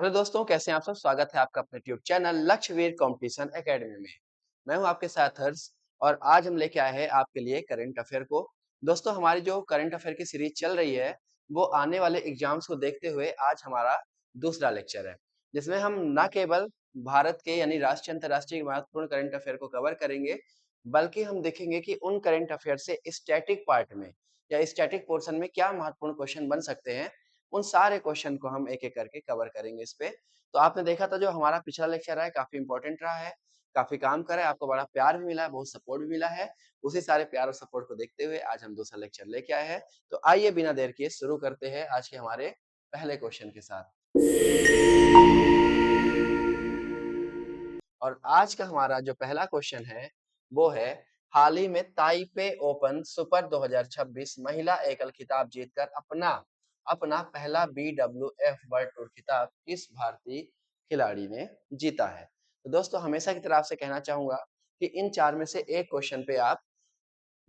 Hello दोस्तों, कैसे हैं आप सब? स्वागत है आपका अपने ट्यूब चैनल लक्ष्यवीर कंपटीशन एकेडमी में। मैं हूं आपके साथ हर्ष और आज हम लेके आए हैं आपके लिए करंट अफेयर को। दोस्तों, हमारी जो करंट अफेयर की सीरीज चल रही है वो आने वाले एग्जाम्स को देखते हुए आज हमारा दूसरा लेक्चर है, जिसमें हम न केवल भारत के यानी राष्ट्रीय अंतर्राष्ट्रीय महत्वपूर्ण करंट अफेयर को कवर करेंगे, बल्कि हम देखेंगे कि उन करंट अफेयर से स्टैटिक पार्ट में या स्टैटिक पोर्शन में क्या महत्वपूर्ण क्वेश्चन बन सकते हैं। उन सारे क्वेश्चन को हम एक-एक करके कवर करेंगे इस पे। तो आपने देखा था जो हमारा पिछला लेक्चर है काफ़ी इम्पोर्टेंट रहा है, काफ़ी काम करा है, आपको बड़ा प्यार भी मिला है, बहुत सपोर्ट भी मिला है। उसी सारे प्यार और सपोर्ट को देखते हुए आज हम दूसरा लेक्चर लेके आए हैं। तो आइए बिना देर किए शुरू करते हैं आज के हमारे पहले क्वेश्चन के साथ। और आज का हमारा जो पहला क्वेश्चन है वो है, हाल ही में ताइपे ओपन सुपर 2026 महिला एकल खिताब जीतकर अपना अपना पहला BWF वर्ल्ड टूर खिताब किस भारतीय खिलाड़ी ने जीता है। तो दोस्तों, हमेशा की तरह आपसे कहना चाहूंगा कि इन चार में से एक क्वेश्चन पे आप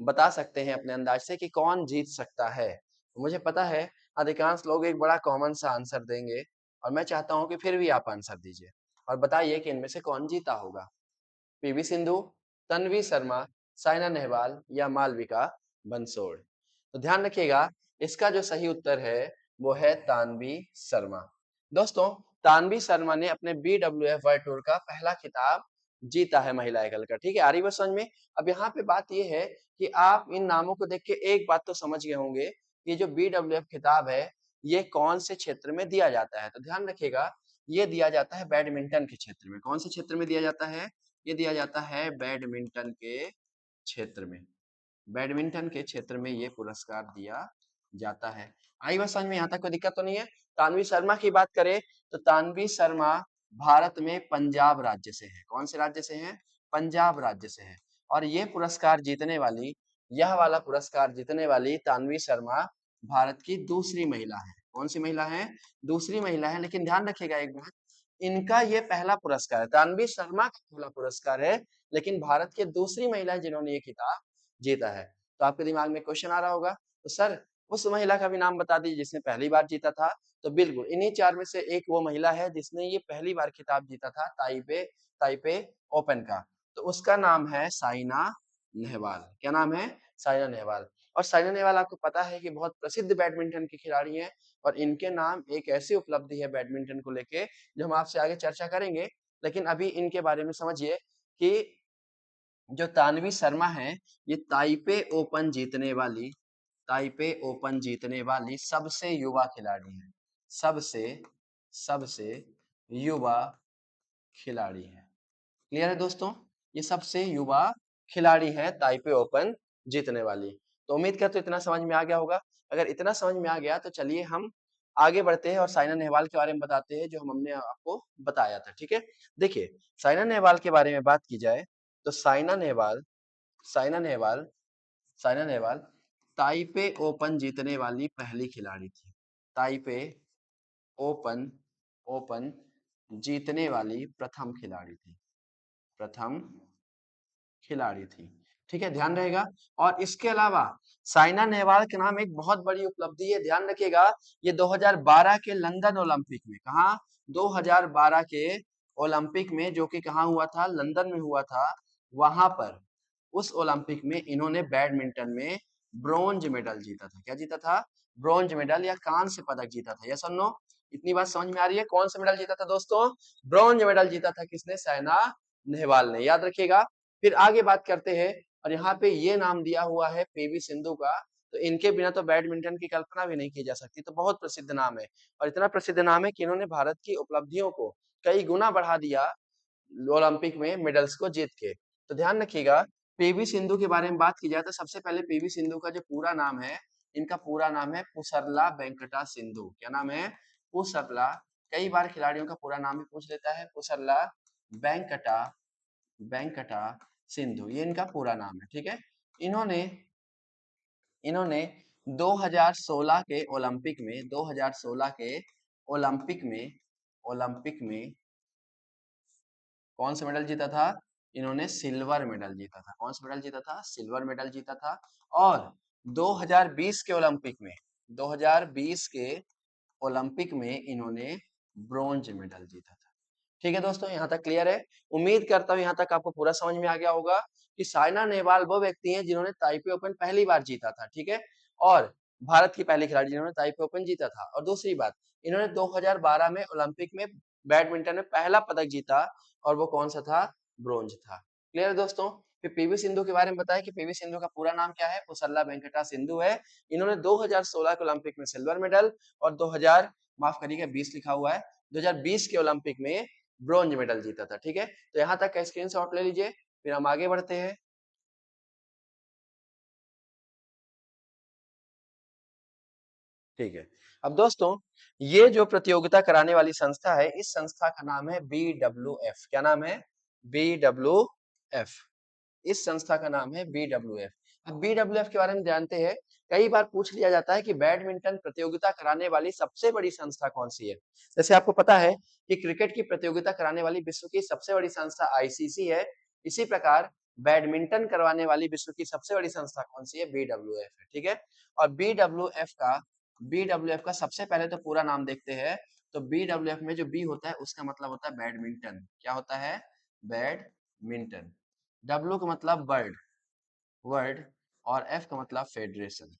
बता सकते हैं अपने अंदाज से कि कौन जीत सकता है। तो मुझे पता है अधिकांश लोग एक बड़ा कॉमन सा आंसर देंगे और मैं चाहता हूं कि फिर भी आप आंसर दीजिए और बताइए कि इनमें से कौन जीता होगा। पीवी सिंधु, तन्वी शर्मा, साइना नेहवाल या मालविका बंसोड़। तो ध्यान रखिएगा, इसका जो सही उत्तर है वो है तानवी शर्मा। दोस्तों, तानवी शर्मा ने अपने BWF वर्ल्ड टूर का पहला खिताब जीता है महिला एकल का। ठीक है, आ रही बात समझ में? अब यहाँ पे बात ये है कि आप इन नामों को देख के एक बात तो समझ गए होंगे कि जो BWF खिताब है ये कौन से क्षेत्र में दिया जाता है। तो ध्यान रखिएगा, ये दिया जाता है बैडमिंटन के क्षेत्र में। कौन से क्षेत्र में दिया जाता है? ये दिया जाता है बैडमिंटन के क्षेत्र में। बैडमिंटन के क्षेत्र में ये पुरस्कार दिया जाता है। आई बात समझ में? यहाँ तक कोई दिक्कत तो नहीं है? तानवी शर्मा की बात करें तो तानवी शर्मा भारत में पंजाब राज्य से है। कौन से राज्य से हैं? पंजाब राज्य से है। और ये पुरस्कार जीतने वाली, यह वाला पुरस्कार जीतने वाली तानवी शर्मा भारत की दूसरी महिला है। कौन सी महिला है? दूसरी महिला है। लेकिन ध्यान रखिएगा एक बात, इनका ये पहला पुरस्कार है, तानवी शर्मा का पहला पुरस्कार है, लेकिन भारत की दूसरी महिला है जिन्होंने ये खिताब जीता है। तो आपके दिमाग में क्वेश्चन आ रहा होगा, तो सर उस महिला का भी नाम बता दीजिए जिसने पहली बार जीता था। तो बिल्कुल इन्हीं चार में से एक वो महिला है जिसने ये पहली बार खिताब जीता था ताइपे ताइपे ओपन का। तो उसका नाम है साइना नेहवाल। क्या नाम है? साइना नेहवाल। और साइना नेहवाल आपको पता है कि बहुत प्रसिद्ध बैडमिंटन की खिलाड़ी हैं और इनके नाम एक ऐसी उपलब्धि है बैडमिंटन को लेके जो हम आपसे आगे चर्चा करेंगे। लेकिन अभी इनके बारे में समझिए कि जो तानवी शर्मा है ये ताइपे ओपन जीतने वाली सबसे युवा खिलाड़ी है। सबसे सबसे युवा खिलाड़ी है। क्लियर है दोस्तों? ये सबसे युवा खिलाड़ी है ताइपे ओपन जीतने वाली। तो उम्मीद करते इतना समझ में आ गया होगा। अगर इतना समझ में आ गया तो चलिए हम आगे बढ़ते हैं और साइना नेहवाल के बारे में बताते हैं जो हमने आपको बताया था। ठीक है, देखिए साइना नेहवाल के बारे में बात की जाए तो साइना नेहवाल साइना नेहवाल ताइपे ओपन जीतने वाली पहली खिलाड़ी थी। ताइपे ओपन ओपन जीतने वाली प्रथम खिलाड़ी थी। ठीक है, ध्यान रहेगा। और इसके अलावा साइना नेहवाल के नाम एक बहुत बड़ी उपलब्धि है, ध्यान रखिएगा। ये 2012 के लंदन ओलंपिक में, कहा 2012 के ओलंपिक में, जो कि कहाँ हुआ था? लंदन में हुआ था। वहां पर उस ओलंपिक में इन्होंने बैडमिंटन में ब्रॉन्ज मेडल जीता था। क्या जीता था? ब्रॉन्ज मेडल या कांस्य पदक जीता था। यस और नो? इतनी बात समझ में आ रही है? कौन सा मेडल जीता था दोस्तों? ब्रॉन्ज मेडल जीता था। किसने? साइना नेहवाल ने। याद रखिएगा। फिर आगे बात करते हैं और यहाँ पे ये नाम दिया हुआ है पीवी सिंधु का। तो इनके बिना तो बैडमिंटन की कल्पना भी नहीं की जा सकती। तो बहुत प्रसिद्ध नाम है और इतना प्रसिद्ध नाम है कि इन्होंने भारत की उपलब्धियों को कई गुना बढ़ा दिया ओलंपिक में मेडल्स को जीत के। तो ध्यान रखिएगा, पीवी सिंधु के बारे में बात की जाए तो सबसे पहले पीवी सिंधु का जो पूरा नाम है, इनका पूरा नाम है पुसरला वेंकटा सिंधु। क्या नाम है? पुसरला। कई बार खिलाड़ियों का पूरा नाम भी पूछ लेता है। पुसरला वेंकटा वेंकटा सिंधु, ये इनका पूरा नाम है। ठीक है, इन्होंने इन्होंने 2016 के ओलंपिक में 2016 के ओलंपिक में कौन सा मेडल जीता था? इन्होंने सिल्वर मेडल जीता था। कौन सा मेडल जीता था? सिल्वर मेडल जीता था। और 2020 के ओलंपिक में 2020 के ओलंपिक में इन्होंने ब्रोंज मेडल जीता था। ठीक है दोस्तों, यहाँ तक क्लियर है। उम्मीद करता हूँ यहाँ तक आपको पूरा समझ में आ गया होगा कि साइना नेहवाल वो व्यक्ति हैं जिन्होंने ताइपे ओपन पहली बार जीता था। ठीक है, और भारत की पहली खिलाड़ी जिन्होंने ताइपे ओपन जीता था। और दूसरी बात, इन्होंने 2012 में ओलंपिक में बैडमिंटन में पहला पदक जीता, और वो कौन सा था? ब्रोंज था। क्लियर है दोस्तों। फिर पीवी सिंधु के बारे में बताया कि पीवी सिंधु का पूरा नाम क्या है? पुसरला वेंकटा सिंधु है। इन्होंने 2016 के ओलंपिक में सिल्वर मेडल और 2000 माफ करिएगा 20 लिखा हुआ है, 2020 के ओलंपिक में ब्रॉन्ज मेडल जीता था। ठीक है, तो यहाँ तक का स्क्रीनशॉट ले लीजिए, फिर हम आगे बढ़ते हैं। ठीक है, अब दोस्तों ये जो प्रतियोगिता कराने वाली संस्था है, इस संस्था का नाम है BWF। क्या नाम है? BWF। इस संस्था का नाम है BWF। अब BWF के बारे में जानते हैं। कई बार पूछ लिया जाता है कि बैडमिंटन प्रतियोगिता कराने वाली सबसे बड़ी संस्था कौन सी है। जैसे आपको पता है कि क्रिकेट की प्रतियोगिता कराने वाली विश्व की सबसे बड़ी संस्था ICC है। इसी प्रकार बैडमिंटन करवाने वाली विश्व की सबसे बड़ी संस्था कौन सी है? BWF है। ठीक है, और BWF का सबसे पहले तो पूरा नाम देखते हैं। तो BWF में जो B होता है उसका मतलब होता है बैडमिंटन। क्या होता है? बैडमिंटन। W का मतलब बर्ड, वर्ड, और F का मतलब फेडरेशन,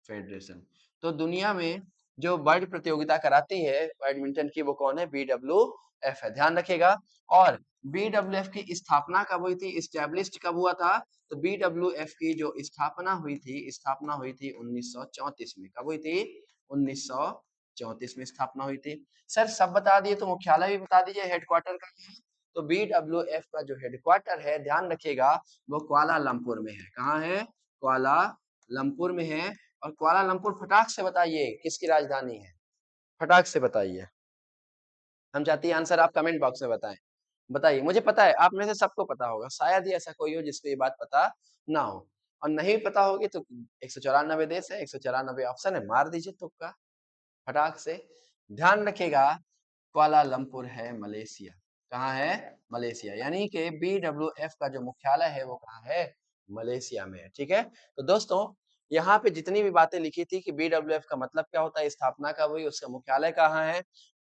फेडरेशन। तो दुनिया में जो वर्ल्ड प्रतियोगिता कराती है बैडमिंटन की, वो कौन है? BWF है, ध्यान रखिएगा। और BWF की स्थापना कब हुई थी? इस्टेब्लिश्ड कब हुआ था? तो BWF की जो स्थापना हुई थी 1934 में। कब हुई थी? 1934 में स्थापना हुई थी। सर सब बता दिए तो मुख्यालय भी बता दीजिए, हेडक्वार्टर का है। तो BWF का जो हेडक्वार्टर है, ध्यान रखिएगा, वो कुआलालंपुर में है। कहाँ है? कुआलालंपुर में है। और कुआलालंपुर फटाक से बताइए किसकी राजधानी है? फटाक से बताइए। हम चाहते हैं आंसर आप कमेंट बॉक्स में बताएं। बताइए, मुझे पता है आप में से सबको पता होगा, शायद ही ऐसा कोई हो जिसको ये बात पता ना हो। और नहीं पता होगी तो 194 देश है, 194 ऑप्शन है, मार दीजिए तुक्का फटाक से। ध्यान रखिएगा, कुआलालंपुर है मलेशिया। कहाँ है? मलेशिया। यानी कि BWF का जो मुख्यालय है वो कहाँ है? मलेशिया में है। ठीक है, तो दोस्तों यहाँ पे जितनी भी बातें लिखी थी कि BWF का मतलब क्या होता है, स्थापना कब हुई, उसका मुख्यालय कहाँ है,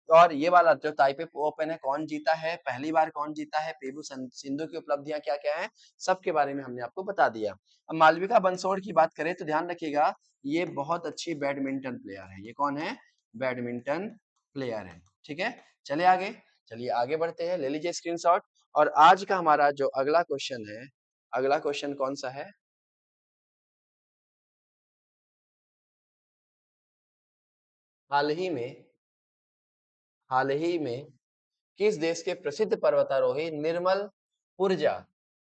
और ये वाला जो ताइपे ओपन है कौन जीता है, पहली बार कौन जीता है, पीवी सिंधु की उपलब्धियां क्या क्या है, सबके बारे में हमने आपको बता दिया। अब मालविका बंसोड़ की बात करें तो ध्यान रखिएगा, ये बहुत अच्छी बैडमिंटन प्लेयर है। ये कौन है? बैडमिंटन प्लेयर है। ठीक है, चलिए आगे, चलिए आगे बढ़ते हैं, ले लीजिए स्क्रीनशॉट। और आज का हमारा जो अगला क्वेश्चन है, अगला क्वेश्चन कौन सा है? हाल ही में हाल ही में किस देश के प्रसिद्ध पर्वतारोही निर्मल पुरजा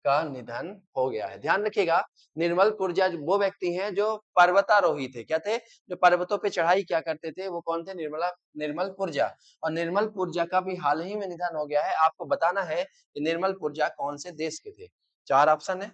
का निधन हो गया है? ध्यान रखिएगा, निर्मल पुरजा वो व्यक्ति हैं जो पर्वतारोही थे। क्या थे? जो पर्वतों पे चढ़ाई क्या करते थे, वो कौन थे? निर्मल पुरजा। और निर्मल पुरजा का भी हाल ही में निधन हो गया है। आपको बताना है कि निर्मल पुरजा कौन से देश के थे। चार ऑप्शन है।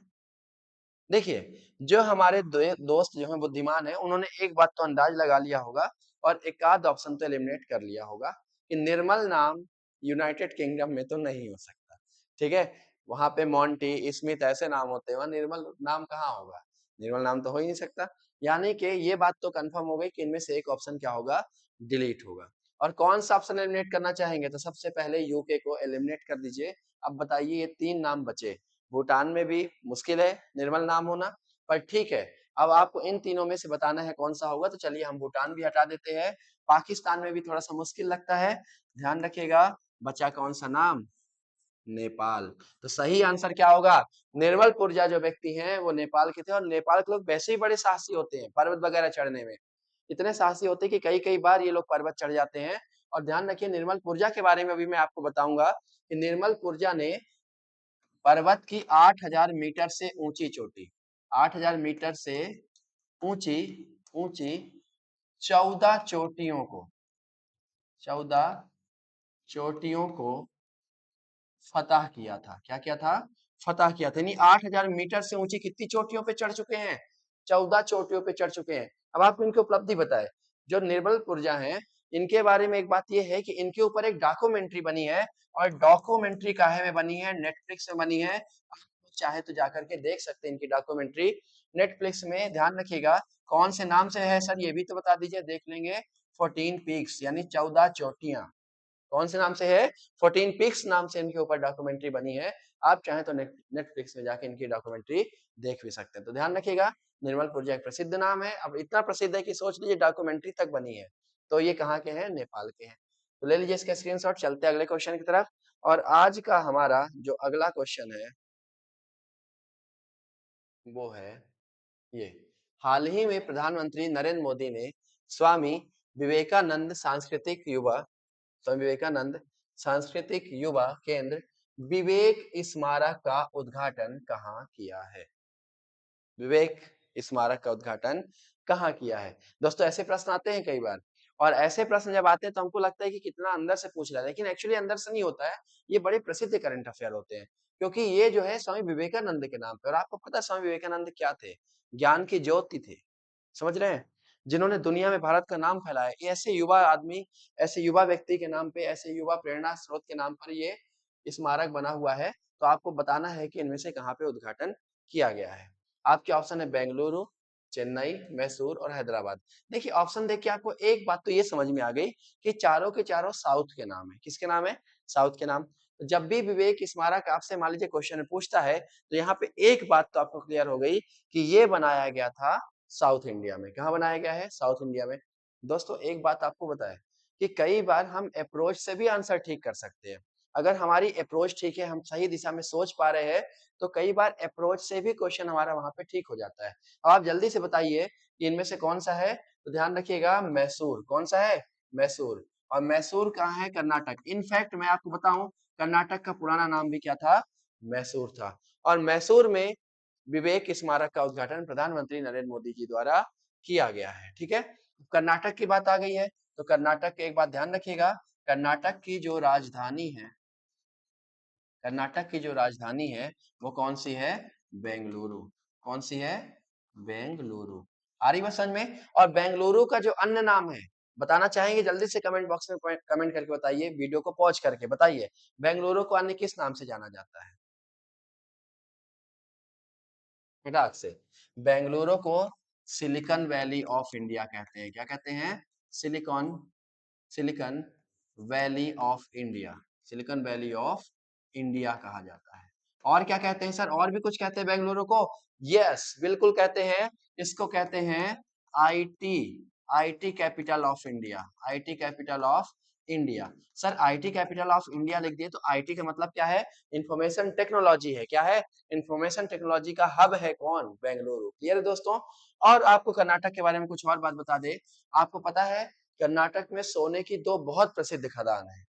देखिए, जो हमारे दोस्त जो हैं बुद्धिमान है, उन्होंने एक बात तो अंदाज लगा लिया होगा, और एक आध ऑप्शन तो एलिमिनेट कर लिया होगा कि निर्मल नाम यूनाइटेड किंगडम में तो नहीं हो सकता। ठीक है, वहां पे मॉन्टी स्मिथ ऐसे नाम होते हैं, वहां निर्मल नाम कहाँ होगा? निर्मल नाम तो हो ही नहीं सकता। यानी कि ये बात तो कंफर्म हो गई कि इनमें से एक ऑप्शन क्या होगा? डिलीट होगा। और कौन सा ऑप्शन एलिमिनेट करना चाहेंगे? तो सबसे पहले यूके को एलिमिनेट कर दीजिए। अब बताइए, ये तीन नाम बचे। भूटान में भी मुश्किल है निर्मल नाम होना, पर ठीक है, अब आपको इन तीनों में से बताना है कौन सा होगा। तो चलिए हम भूटान भी हटा देते हैं। पाकिस्तान में भी थोड़ा सा मुश्किल लगता है। ध्यान रखिएगा, बचा कौन सा नाम? नेपाल। तो सही आंसर क्या होगा? निर्मल पुरजा जो व्यक्ति हैं वो नेपाल के थे। और नेपाल के लोग वैसे ही बड़े साहसी होते हैं पर्वत वगैरह चढ़ने में। इतने साहसी होते हैं कि कई कई बार ये लोग पर्वत चढ़ जाते हैं। और ध्यान रखिए, निर्मल पुरजा के बारे में अभी मैं आपको बताऊंगा कि निर्मल पुरजा ने पर्वत की 8,000 मीटर से ऊंची चोटी, 8,000 मीटर से ऊंची ऊंची 14 चोटियों को, 14 चोटियों को फतह किया था। क्या किया था? फतह किया था। यानी 8,000 मीटर से ऊंची कितनी चोटियों पे चढ़ चुके हैं? 14 चोटियों पे चढ़ चुके हैं। अब आपको इनकी उपलब्धि बताए, जो निर्मल पुरजा हैं, इनके बारे में एक बात यह है कि इनके ऊपर एक डॉक्यूमेंट्री बनी है। और डॉक्यूमेंट्री काहे में बनी है? नेटफ्लिक्स में बनी है। आप चाहे तो जाकर के देख सकते हैं इनकी डॉक्यूमेंट्री नेटफ्लिक्स में। ध्यान रखिएगा, कौन से नाम से है सर ये भी तो बता दीजिए, देख लेंगे। 14 पीक्स यानी 14 चोटियां। कौन से नाम से है? 14 पिक्स नाम से इनके ऊपर डॉक्यूमेंट्री बनी है। आप चाहें तो नेटफ्लिक्स में जाके इनकी डॉक्यूमेंट्री देख भी सकते हैं। तो ध्यान रखिएगा, निर्मलपुर जो एक प्रसिद्ध नाम है, अब इतना प्रसिद्ध है कि सोच लीजिए डॉक्यूमेंट्री तक बनी है। तो ये कहाँ के हैं? नेपाल के हैं। तो ले लीजिए इसका स्क्रीनशॉट, चलते हैं अगले क्वेश्चन की तरफ। और आज का हमारा जो अगला क्वेश्चन है वो है ये। हाल ही में प्रधानमंत्री नरेंद्र मोदी ने स्वामी विवेकानंद स्वामी विवेकानंद सांस्कृतिक युवा केंद्र विवेक स्मारक का उद्घाटन कहाँ किया है? विवेक स्मारक का उद्घाटन कहाँ किया है? दोस्तों ऐसे प्रश्न आते हैं कई बार, और ऐसे प्रश्न जब आते हैं तो हमको लगता है कि कितना अंदर से पूछ रहा है, लेकिन एक्चुअली अंदर से नहीं होता है। ये बड़े प्रसिद्ध करंट अफेयर होते हैं, क्योंकि ये जो है स्वामी विवेकानंद के नाम पे। और आपको पता है स्वामी विवेकानंद क्या थे? ज्ञान की ज्योति थे, समझ रहे हैं? जिन्होंने दुनिया में भारत का नाम फैलाया। ये ऐसे युवा आदमी, ऐसे युवा व्यक्ति के नाम पे, ऐसे युवा प्रेरणा स्रोत के नाम पर ये स्मारक बना हुआ है। तो आपको बताना है कि इनमें से कहाँ पे उद्घाटन किया गया है। आपके ऑप्शन है बेंगलुरु, चेन्नई, मैसूर और हैदराबाद। देखिए ऑप्शन देख के आपको एक बात तो ये समझ में आ गई कि चारों के चारों साउथ के नाम है। किसके नाम है? साउथ के नाम। तो जब भी विवेक स्मारक आपसे मान लीजिए क्वेश्चन में पूछता है, तो यहाँ पे एक बात तो आपको क्लियर हो गई कि ये बनाया गया था साउथ इंडिया में। कहाँ बनाया गया है? साउथ इंडिया में। दोस्तों एक बात आपको बताए कि कई बार हम अप्रोच से भी आंसर ठीक कर सकते हैं। अगर हमारी अप्रोच ठीक है, हम सही दिशा में सोच पा रहे हैं, तो कई बार अप्रोच से भी क्वेश्चन हमारा वहां पे ठीक हो जाता है। अब आप जल्दी से बताइए कि इनमें से कौन सा है? तो ध्यान रखिएगा, मैसूर। कौन सा है? मैसूर। और मैसूर कहाँ है? कर्नाटक। इनफैक्ट मैं आपको बताऊं, कर्नाटक का पुराना नाम भी क्या था? मैसूर था। और मैसूर में विवेक स्मारक का उद्घाटन प्रधानमंत्री नरेंद्र मोदी जी द्वारा किया गया है। ठीक है, कर्नाटक की बात आ गई है, तो कर्नाटक के एक बात ध्यान रखिएगा, कर्नाटक की जो राजधानी है, कर्नाटक की जो राजधानी है वो कौन सी है? बेंगलुरु। कौन सी है? बेंगलुरु। आ रही बात समझ में? और बेंगलुरु का जो अन्य नाम है, बताना चाहेंगे? जल्दी से कमेंट बॉक्स में कमेंट करके बताइए, वीडियो को पॉज करके बताइए, बेंगलुरु को अन्य किस नाम से जाना जाता है? फटाक से। बेंगलुरु को सिलिकॉन वैली ऑफ इंडिया कहते हैं। क्या कहते हैं? Silicon silicon valley of India. Silicon valley of India कहा जाता है। और क्या कहते हैं सर? और भी कुछ कहते हैं बेंगलुरु को? यस, बिल्कुल कहते हैं। इसको कहते हैं IT, IT capital of India. IT capital of India. Sir IT capital of India लिख दिए, तो आईटी का मतलब क्या है? इंफॉर्मेशन टेक्नोलॉजी है। क्या है? इंफॉर्मेशन टेक्नोलॉजी का हब है कौन? बेंगलुरु। क्लियर है दोस्तों? और आपको कर्नाटक के बारे में कुछ और बात बता दे। आपको पता है कर्नाटक में सोने की दो बहुत प्रसिद्ध खदान है।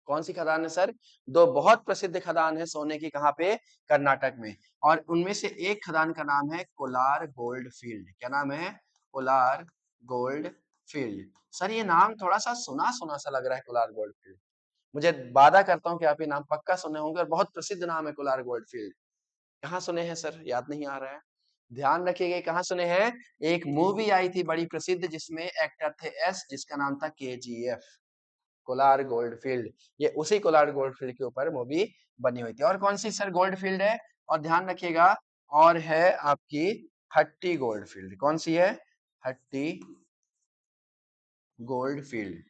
कौन सी खदान है सर? दो बहुत प्रसिद्ध खदान है सोने की। कहाँ पे? कर्नाटक में। और उनमें से एक खदान का नाम है कोलार गोल्ड फील्ड। क्या नाम है? Kolar gold field. सर ये नाम थोड़ा सा सुना सुना सा लग रहा है, कोलार गोल्ड फील्ड। मुझे वादा करता हूँ कि आप ये नाम पक्का सुने होंगे, और बहुत प्रसिद्ध नाम है कोलार गोल्ड फील्ड। कहाँ सुने हैं सर? याद नहीं आ रहा है? ध्यान रखिएगा, कहाँ सुने हैं? एक मूवी आई थी बड़ी प्रसिद्ध, जिसमें एक्टर थे एस, जिसका नाम था केजीएफ, कोलार गोल्ड फील्ड। ये उसी कोलार गोल्ड फील्ड के ऊपर मूवी बनी हुई थी। और कौन सी सर गोल्ड फील्ड है? और ध्यान रखिएगा, और है आपकी हट्टी गोल्ड फील्ड। कौन सी है? हट्टी गोल्ड फील्ड।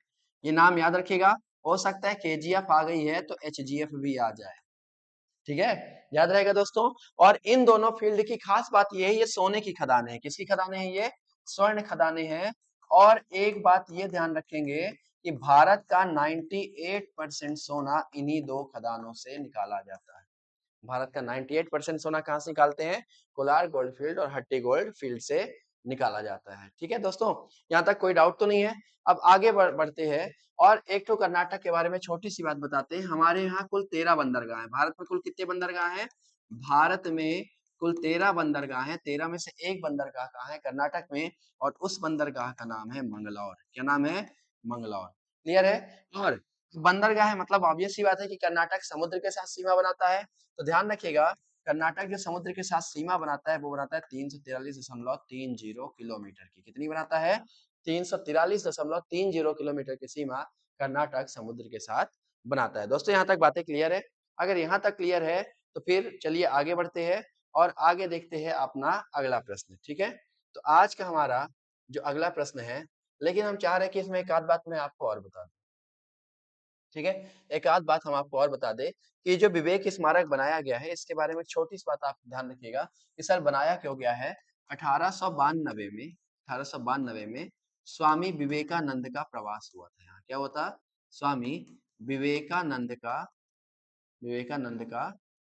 ये नाम याद रखिएगा। हो सकता है केजीएफ आ गई है तो एचजीएफ भी आ जाए। ठीक है, याद रहेगा दोस्तों। और इन दोनों फील्ड की खास बात ये है, ये सोने की खदानें हैं। किसकी खदानें हैं ये? स्वर्ण खदानें हैं। और एक बात ये ध्यान रखेंगे कि भारत का 98% सोना इन्हीं दो खदानों से निकाला जाता है। भारत का 98% सोना कहाँ से निकालते हैं? कोलार गोल्ड फील्ड और हट्टी गोल्ड फील्ड से निकाला जाता है। ठीक है दोस्तों, यहाँ तक कोई डाउट तो नहीं है? अब आगे बढ़ते हैं, और एक तो कर्नाटक के बारे में छोटी सी बात बताते हैं। हमारे यहाँ कुल 13 बंदरगाह हैं। भारत में कुल कितने बंदरगाह हैं? भारत में कुल 13 बंदरगाह हैं। 13 में से एक बंदरगाह कहाँ है? कर्नाटक में। और उस बंदरगाह का नाम है मंगलौर। क्या नाम है? मंगलौर। क्लियर है? और बंदरगाह है मतलब ऑब्वियस सी बात है कि कर्नाटक समुद्र के साथ सीमा बनाता है। तो ध्यान रखिएगा, कर्नाटक जो समुद्र के साथ सीमा बनाता है वो बनाता है 343.30 किलोमीटर की। कितनी बनाता है? 343.30 किलोमीटर की सीमा कर्नाटक समुद्र के साथ बनाता है। दोस्तों यहाँ तक बातें क्लियर है? अगर यहाँ तक क्लियर है तो फिर चलिए आगे बढ़ते हैं, और आगे देखते हैं अपना अगला प्रश्न। ठीक है, तो आज का हमारा जो अगला प्रश्न है, लेकिन हम चाह रहे हैं कि इसमें एक आध बात मैं आपको और बता दूं। ठीक है। एक आध बात हम आपको और बता दें कि जो विवेक स्मारक बनाया गया है इसके बारे में छोटी सी बात आप ध्यान रखिएगा कि सर बनाया क्यों गया है। 1892 में स्वामी विवेकानंद का प्रवास हुआ था। यहाँ क्या हुआ था? स्वामी विवेकानंद का विवेकानंद का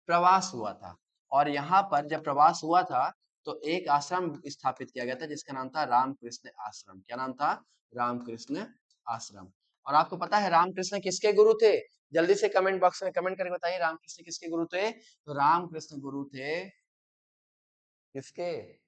प्रवास हुआ था। और यहाँ पर जब प्रवास हुआ था तो एक आश्रम स्थापित किया गया था जिसका नाम था रामकृष्ण आश्रम। क्या नाम था? रामकृष्ण आश्रम। और आपको पता है रामकृष्ण किसके गुरु थे? जल्दी से कमेंट बॉक्स में कमेंट करके बताइए रामकृष्ण किसके गुरु थे? तो रामकृष्ण गुरु थे किसके?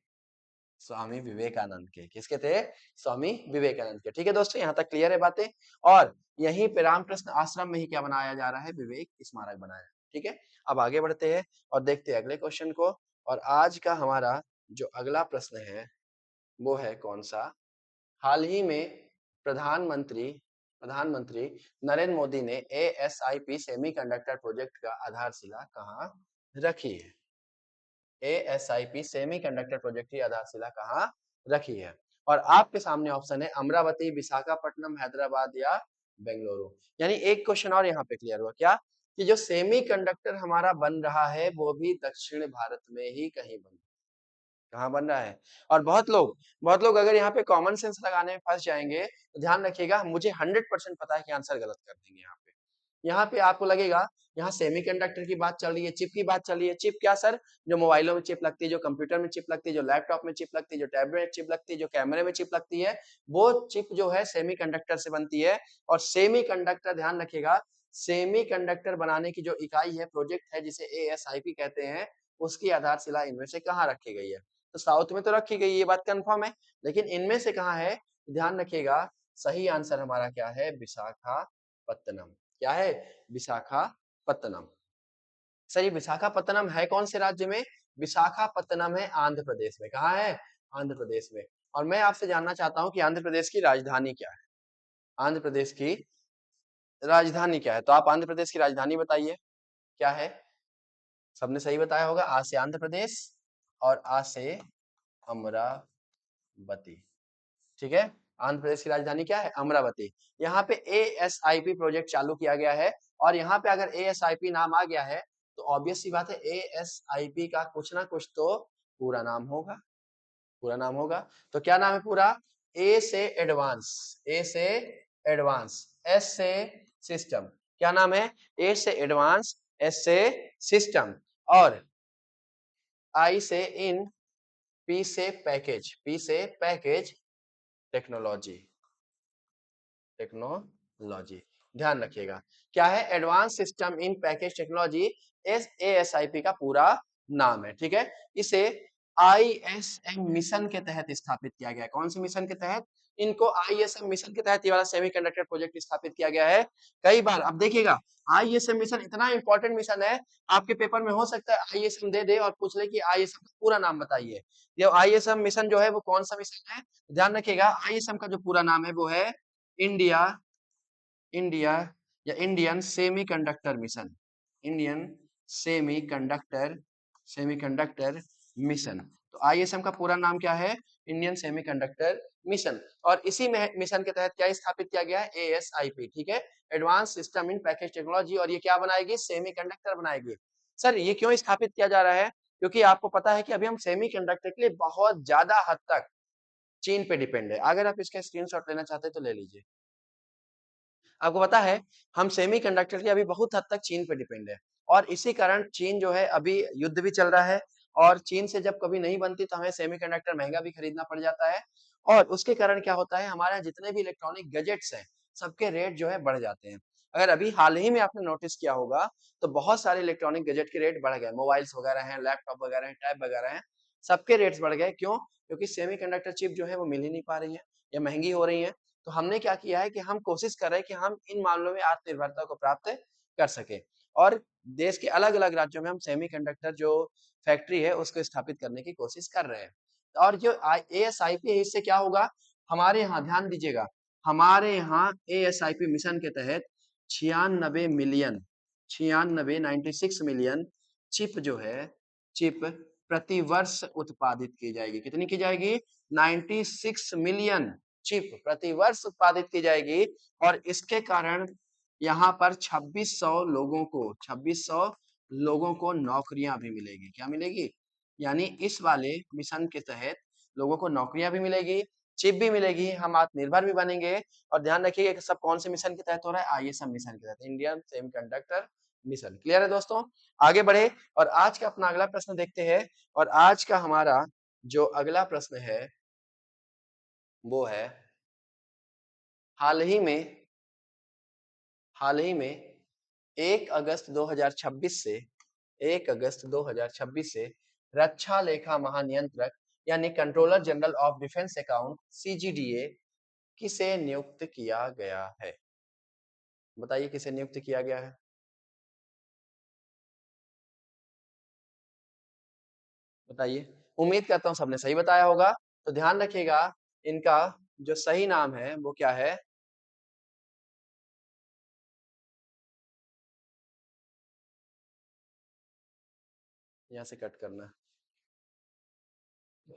स्वामी विवेकानंद के। किसके थे? स्वामी विवेकानंद के। ठीक है दोस्तों, यहाँ तक क्लियर है बातें। और यहीं पे रामकृष्ण आश्रम में ही क्या बनाया जा रहा है? विवेक स्मारक बनाया। ठीक है, अब आगे बढ़ते हैं और देखते हैं अगले क्वेश्चन को। और आज का हमारा जो अगला प्रश्न है वो है कौन सा? हाल ही में प्रधानमंत्री प्रधानमंत्री नरेंद्र मोदी ने ASIP सेमीकंडक्टर प्रोजेक्ट का आधारशिला कहाँ रखी है? ASIP सेमीकंडक्टर प्रोजेक्ट की आधारशिला कहाँ रखी है? और आपके सामने ऑप्शन है अमरावती, विशाखापट्टनम, हैदराबाद या बेंगलुरु। यानी एक क्वेश्चन और यहाँ पे क्लियर हुआ क्या कि जो सेमीकंडक्टर हमारा बन रहा है वो भी दक्षिण भारत में ही कहीं बन कहाँ बन रहा है। और बहुत लोग अगर यहाँ पे कॉमन सेंस लगाने में फंस जाएंगे तो ध्यान रखिएगा, मुझे 100% पता है कि आंसर गलत कर देंगे। यहाँ पे आपको लगेगा यहाँ सेमीकंडक्टर की बात चल रही है, चिप की बात चल रही है। चिप क्या सर? जो मोबाइलों में चिप लगती है, जो कंप्यूटर में चिप लगती है, जो लैपटॉप में चिप लगती है, जो टैबलेट में चिप लगती है, जो कैमरे में चिप लगती है, वो चिप जो है सेमीकंडक्टर से बनती है। और सेमीकंडक्टर ध्यान रखिएगा, सेमीकंडक्टर बनाने की जो इकाई है, प्रोजेक्ट है जिसे ASIP कहते हैं, उसकी आधारशिला इनमें से कहाँ रखी गई है? तो साउथ में तो रखी गई, ये बात कंफर्म है, लेकिन इनमें से कहाँ है? ध्यान रखिएगा, सही आंसर हमारा क्या है? विशाखापत्तनम। क्या है? विशाखापत्तनम। सर ये विशाखापत्तनम है कौन से राज्य में? विशाखापत्तनम है आंध्र प्रदेश में। कहाँ है? आंध्र प्रदेश में। और मैं आपसे जानना चाहता हूँ कि आंध्र प्रदेश की राजधानी क्या है? आंध्र प्रदेश की राजधानी क्या है? तो आप आंध्र प्रदेश की राजधानी बताइए क्या है? सबने सही बताया होगा, आ से आंध्र प्रदेश और आ से अमरावती। ठीक है, आंध्र प्रदेश की राजधानी क्या है? अमरावती। यहाँ पे ASIP प्रोजेक्ट चालू किया गया है। और यहाँ पे अगर ASIP नाम आ गया है तो ऑब्वियस सी बात है ASIP का कुछ ना कुछ तो पूरा नाम होगा। पूरा नाम होगा तो क्या नाम है पूरा? ए से एडवांस, ए से एडवांस, एस से सिस्टम। क्या नाम है? ए से एडवांस, एस से सिस्टम, और आई से इन, पी से पैकेज, पी से पैकेज, टेक्नोलॉजी। टेक्नोलॉजी ध्यान रखिएगा, क्या है? Advance system in package technology, ASIP का पूरा नाम है। ठीक है, इसे ISM मिशन के तहत स्थापित किया गया है। कौन से मिशन के तहत? इनको ISM मिशन के तहत ये वाला सेमीकंडक्टर प्रोजेक्ट स्थापित किया गया है। कई बार अब देखिएगा, ISM मिशन इतना इंपॉर्टेंट मिशन है, आपके पेपर में हो सकता है ISM दे दे और पूछ ले कि ISM का पूरा नाम बताइए। ये ISM मिशन जो है वो कौन सा मिशन है? ध्यान रखिएगा, ISM का जो पूरा नाम है वो है इंडिया इंडिया या Indian semiconductor mission. Indian semiconductor semiconductor mission. तो ISM का पूरा नाम क्या है? Indian semiconductor mission. और इसी में मिशन के तहत क्या स्थापित किया गया है? ASIP। ठीक है, advance system in package technology. और ये क्या बनाएगी? सेमीकंडक्टर बनाएगी। सर ये क्यों स्थापित किया जा रहा है? क्योंकि आपको पता है कि अभी हम सेमीकंडक्टर के लिए बहुत ज्यादा हद तक चीन पे डिपेंड है। अगर आप इसका स्क्रीनशॉट लेना चाहते हैं तो ले लीजिए। आपको पता है हम सेमीकंडक्टर के लिए अभी बहुत हद तक चीन पे डिपेंड है। और इसी कारण चीन जो है अभी युद्ध भी चल रहा है। और चीन से जब कभी नहीं बनती तो हमें सेमीकंडक्टर महंगा भी खरीदना पड़ जाता है। और उसके कारण क्या होता है, हमारे यहाँ जितने भी इलेक्ट्रॉनिक गैजेट्स हैं सबके रेट जो है बढ़ जाते हैं। अगर अभी हाल ही में आपने नोटिस किया होगा तो बहुत सारे इलेक्ट्रॉनिक गैजेट के रेट बढ़ गए। मोबाइल्स वगैरह हैं, लैपटॉप वगैरह हैं, टैब वगैरह हैं, सबके रेट्स बढ़ गए। क्यों? क्योंकि सेमीकंडक्टर चिप जो है वो मिल ही नहीं पा रही है या महंगी हो रही है। तो हमने क्या किया है कि हम कोशिश कर रहे हैं कि हम इन मामलों में आत्मनिर्भरता को प्राप्त कर सके। और देश के अलग अलग राज्यों में हम सेमीकंडक्टर जो फैक्ट्री है उसको स्थापित करने की कोशिश कर रहे हैं। और जो ASIP है इससे क्या होगा, हमारे यहाँ ध्यान दीजिएगा, हमारे यहाँ ASIP मिशन के तहत 96 मिलियन चिप जो है, चिप प्रति वर्ष उत्पादित की जाएगी। कितनी की जाएगी? 96 मिलियन चिप प्रति वर्ष उत्पादित की जाएगी। और इसके कारण यहाँ पर 2600 लोगों को नौकरियां भी मिलेगी। क्या मिलेगी? यानी इस वाले मिशन के तहत लोगों को नौकरियां भी मिलेगी, चिप भी मिलेगी, हम आत्मनिर्भर भी बनेंगे। और ध्यान रखिएगा कि सब कौन से मिशन के तहत हो रहा है? आईएसएम मिशन के तहत, इंडियन सेमीकंडक्टर मिशन। क्लियर है दोस्तों? आगे बढ़े और आज का अपना अगला प्रश्न देखते हैं। और आज का हमारा जो अगला प्रश्न है वो है हाल ही में हाल ही में 1 अगस्त 2026 से 1 अगस्त 2026 से रक्षा लेखा महानियंत्रक यानी controller general of defence account CGDA किसे नियुक्त किया गया है? बताइए किसे नियुक्त किया गया है? बताइए। उम्मीद करता हूँ सबने सही बताया होगा। तो ध्यान रखिएगा इनका जो सही नाम है वो क्या है? यहाँ से कट करना।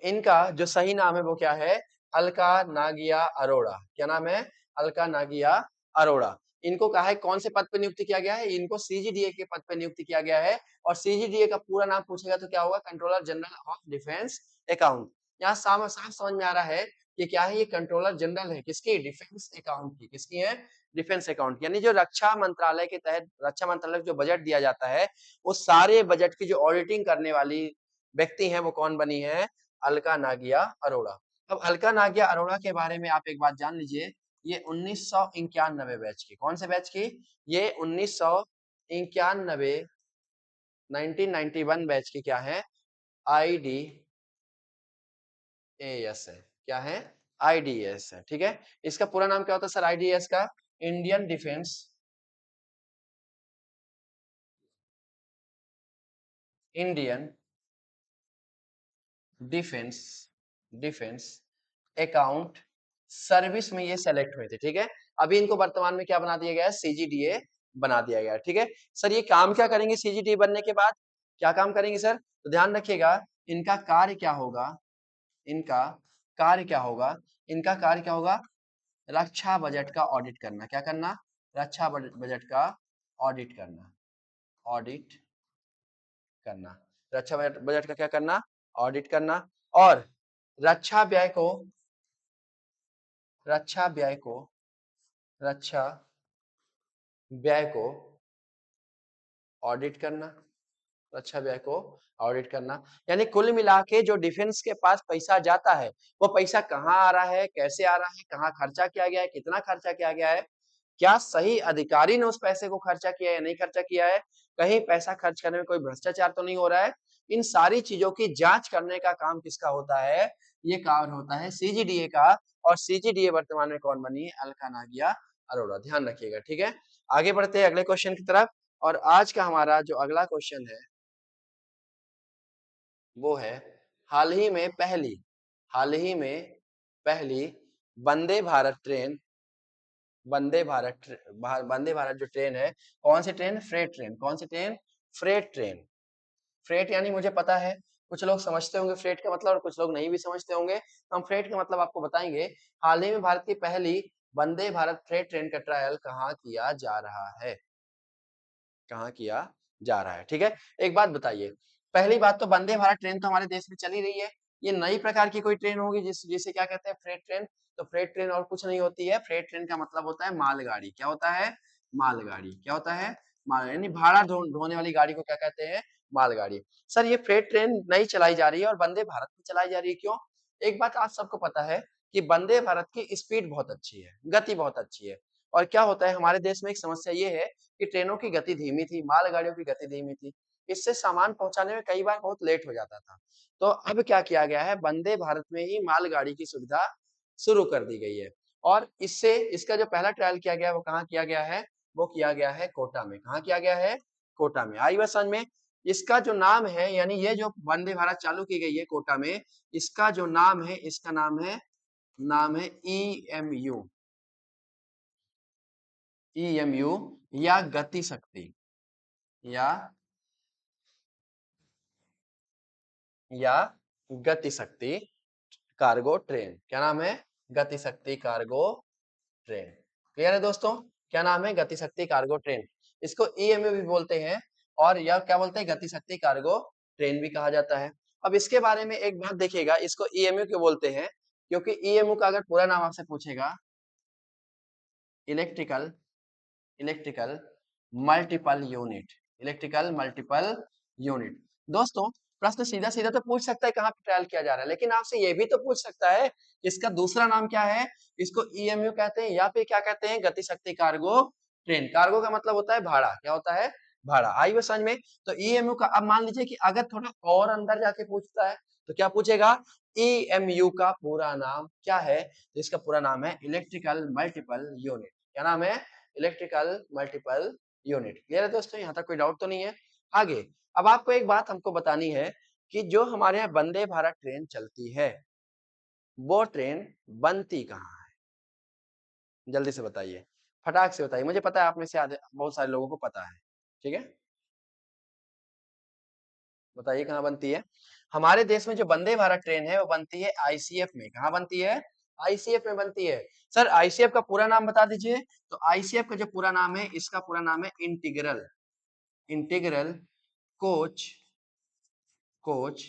इनका जो सही नाम है वो क्या है? अलका नागिया अरोड़ा। क्या नाम है? अलका नागिया अरोड़ा। इनको कहा है कौन से पद पे नियुक्त किया गया है? इनको सीजीडीए के पद पे नियुक्त किया गया है। और सीजीडीए का पूरा नाम पूछेगा तो क्या होगा? Controller general of defence account. यहाँ साफ साफ समझ में आ रहा है कि क्या है, ये कंट्रोलर जनरल है किसकी? डिफेंस अकाउंट की। किसकी है? Defence account. यानी जो रक्षा मंत्रालय के तहत रक्षा मंत्रालय को जो बजट दिया जाता है वो सारे बजट की जो ऑडिटिंग करने वाली व्यक्ति है वो कौन बनी है? अलका नागिया अरोड़ा। अब अलका नागिया अरोड़ा के बारे में आप एक बात जान लीजिए, ये 1991 बैच की। कौन से बैच की? ये 1991 1991 बैच की क्या है? आईडीएएस है। क्या है? आईडीएस है। ठीक है। इसका पूरा नाम क्या होता है सर आईडीएस का? Indian defence Indian defence defence account service में ये सेलेक्ट हुए थे। ठीक है। अभी इनको वर्तमान में क्या बना दिया गया है? सीजीडीए बना दिया गया है। ठीक है। सर ये काम क्या करेंगे सीजीडीए बनने के बाद? क्या काम करेंगे सर? तो ध्यान रखिएगा इनका कार्य क्या होगा? इनका कार्य क्या होगा? इनका कार्य क्या होगा? रक्षा बजट का ऑडिट करना। क्या करना? रक्षा बजट का ऑडिट करना। ऑडिट करना। रक्षा बजट बजट का क्या करना? ऑडिट करना। और रक्षा व्यय को रक्षा व्यय को रक्षा व्यय को ऑडिट करना। रक्षा व्यय को ऑडिट करना। यानी कुल मिला के जो डिफेंस के पास पैसा जाता है वो पैसा कहाँ आ रहा है, कैसे आ रहा है, कहाँ खर्चा किया गया है, कितना खर्चा किया गया है, क्या सही अधिकारी ने उस पैसे को खर्चा किया है या नहीं खर्चा किया है, कहीं पैसा खर्च करने में कोई भ्रष्टाचार तो नहीं हो रहा है। इन सारी चीजों की जांच करने का काम किसका होता है? ये काम होता है सीजीडीए का। और सीजीडीए वर्तमान में कौन बनी है? अलका नागिया अरोड़ा। ध्यान रखिएगा। ठीक है। आगे बढ़ते हैं अगले क्वेश्चन की तरफ। और आज का हमारा जो अगला क्वेश्चन है वो है हाल ही में पहली हाल ही में पहली वंदे भारत ट्रेन वंदे भारत जो ट्रेन है कौन सी ट्रेन? Freight train. कौन सी ट्रेन? Freight train. फ्रेट यानी मुझे पता है कुछ लोग समझते होंगे फ्रेट का मतलब और कुछ लोग नहीं भी समझते होंगे, तो हम फ्रेट का मतलब आपको बताएंगे। हाल ही में भारत की पहली वंदे भारत फ्रेट ट्रेन का ट्रायल कहाँ किया जा रहा है? कहाँ किया जा रहा है? ठीक है। एक बात बताइए, पहली बात तो वंदे भारत ट्रेन तो हमारे देश में चल ही रही है। ये नई प्रकार की कोई ट्रेन होगी जिसे क्या कहते हैं? Freight train. तो फ्रेट ट्रेन और कुछ नहीं होती है। फ्रेट ट्रेन का मतलब होता है मालगाड़ी। क्या होता है? मालगाड़ी। क्या होता है? माल यानी भाड़ा ढोने वाली गाड़ी को क्या कहते हैं? मालगाड़ी। सर ये फ्रेट ट्रेन नई चलाई जा रही है और वंदे भारत में चलाई जा रही है, क्यों? एक बात आज सबको पता है कि वंदे भारत की स्पीड बहुत अच्छी है, गति बहुत अच्छी है। और क्या होता है हमारे देश में एक समस्या ये है कि ट्रेनों की गति धीमी थी, मालगाड़ियों की गति धीमी थी। इससे सामान पहुंचाने में कई बार बहुत लेट हो जाता था। तो अब क्या किया गया है? वंदे भारत में ही मालगाड़ी की सुविधा शुरू कर दी गई है। और इससे इसका जो पहला ट्रायल किया गया है वो कहाँ किया गया है? वो किया गया है कोटा में। कहाँ किया गया है? कोटा में। आई बात समझ में? इसका जो नाम है यानी ये जो वंदे भारत चालू की गई है कोटा में, इसका जो नाम है इसका नाम है ईएमयू। ईएमयू या गति शक्ति या या गति शक्ति कार्गो ट्रेन। क्या नाम है? गति शक्ति कार्गो ट्रेन। क्लियर है दोस्तों? क्या नाम है? गति शक्ति कार्गो ट्रेन। इसको ईएमयू भी बोलते हैं और यह क्या बोलते हैं? गति शक्ति कार्गो ट्रेन भी कहा जाता है। अब इसके बारे में एक बात देखिएगा, इसको ईएमयू क्यों बोलते हैं? क्योंकि ईएमयू का अगर पूरा नाम आपसे पूछेगा, electrical electrical multiple unit, electrical multiple unit. दोस्तों, प्रश्न सीधा सीधा तो पूछ सकता है कहाँ पे ट्रायल किया जा रहा है, लेकिन आपसे ये भी तो पूछ सकता है इसका दूसरा नाम क्या है? इसको ईएमयू कहते हैं या फिर क्या कहते हैं? गति शक्ति कार्गो ट्रेन। कार्गो का मतलब होता है भाड़ा। क्या होता है? भाड़ा। आई वो समझ में? तो ईएमयू का, अब मान लीजिए कि अगर थोड़ा और अंदर जाके पूछता है तो क्या पूछेगा? ईएमयू का पूरा नाम क्या है? तो इसका पूरा नाम है इलेक्ट्रिकल मल्टीपल यूनिट। क्या नाम है? Electrical multiple unit. क्लियर है दोस्तों? यहाँ तक कोई डाउट तो नहीं है? आगे अब आपको एक बात हमको बतानी है कि जो हमारे यहाँ वंदे भारत ट्रेन चलती है, वो ट्रेन बनती कहाँ है? जल्दी से बताइए, फटाक से बताइए। मुझे पता है आप में से आधे बहुत सारे लोगों को पता है। ठीक है, बताइए कहाँ बनती है? हमारे देश में जो वंदे भारत ट्रेन है वो बनती है आईसीएफ में। कहाँ बनती है? आईसीएफ में बनती है। सर आईसीएफ का पूरा नाम बता दीजिए। तो आईसीएफ का जो पूरा नाम है, इसका पूरा नाम है integral integral coach coach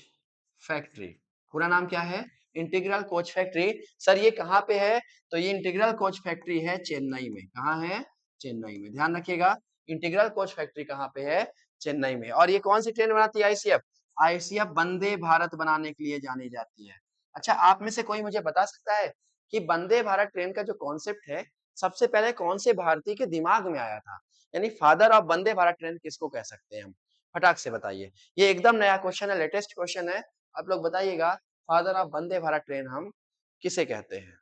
factory. पूरा नाम क्या है? Integral coach factory. सर ये कहाँ पे है? तो ये इंटीग्रल कोच फैक्ट्री है चेन्नई में। कहाँ है? चेन्नई में। ध्यान रखिएगा, इंटीग्रल कोच फैक्ट्री कहाँ पे है? चेन्नई में। और ये कौन सी ट्रेन बनाती है? आईसीएफ। आईसीएफ वंदे भारत बनाने के लिए जानी जाती है। अच्छा, आप में से कोई मुझे बता सकता है कि वंदे भारत ट्रेन का जो कॉन्सेप्ट है, सबसे पहले कौन से भारतीय के दिमाग में आया था? यानी father of Vande Bharat train किसको कह सकते हैं हम? फटाक से बताइए। ये एकदम नया क्वेश्चन है, लेटेस्ट क्वेश्चन है। आप लोग बताइएगा, father of Vande Bharat train हम किसे कहते हैं?